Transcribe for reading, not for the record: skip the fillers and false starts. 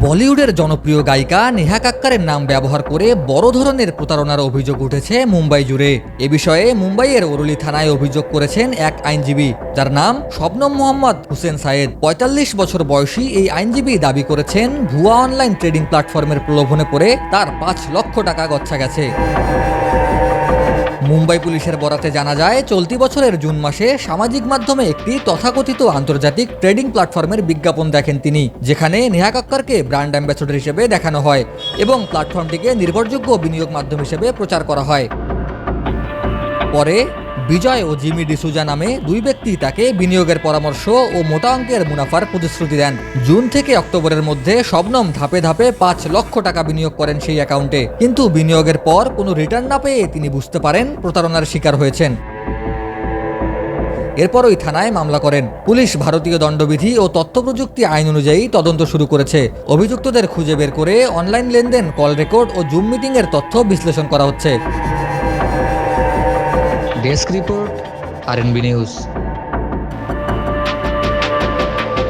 বলিউডের জনপ্রিয় গায়িকা নেহা কাক্কারের নাম ব্যবহার করে বড় ধরনের প্রতারণার অভিযোগ উঠেছে মুম্বাই জুড়ে। এ বিষয়ে মুম্বাইয়ের ওরুলি থানায় অভিযোগ করেছেন এক আইনজীবী, যার নাম শবনম মোহাম্মদ হুসেন সায়েদ। ৪৫ বছর বয়সী এই আইনজীবী দাবি করেছেন, ভুয়া অনলাইন ট্রেডিং প্ল্যাটফর্মের প্রলোভনে পড়ে তার ৫ লক্ষ টাকা গচ্ছা গেছে। মুম্বাই পুলিশের বরাতে জানা যায়, চলতি বছরের জুন মাসে সামাজিক মাধ্যমে একটি তথাকথিত আন্তর্জাতিক ট্রেডিং প্ল্যাটফর্মের বিজ্ঞাপন দেখেন তিনি, যেখানে নেহা কাক্কারকে ব্র্যান্ড অ্যাম্বাসেডর হিসেবে দেখানো হয় এবং প্ল্যাটফর্মটিকে নির্ভরযোগ্য বিনিয়োগ মাধ্যম হিসেবে প্রচার করা হয়। পরে বিজয় ও জিমি ডিসুজা নামে দুই ব্যক্তি তাকে বিনিয়োগের পরামর্শ ও মোটা অঙ্কের মুনাফার প্রতিশ্রুতি দেন। জুন থেকে অক্টোবরের মধ্যে শবনম ধাপে ধাপে ৫ লক্ষ টাকা বিনিয়োগ করেন সেই অ্যাকাউন্টে, কিন্তু বিনিয়োগের পর কোনো রিটার্ন না পেয়ে তিনি বুঝতে পারেন প্রতারণার শিকার হয়েছেন। এরপর ওই থানায় মামলা করেন। পুলিশ ভারতীয় দণ্ডবিধি ও তথ্য প্রযুক্তি আইন অনুযায়ী তদন্ত শুরু করেছে। অভিযুক্তদের খুঁজে বের করে অনলাইন লেনদেন, কল রেকর্ড ও জুম মিটিংয়ের তথ্য বিশ্লেষণ করা হচ্ছে। Desk report, RNB news.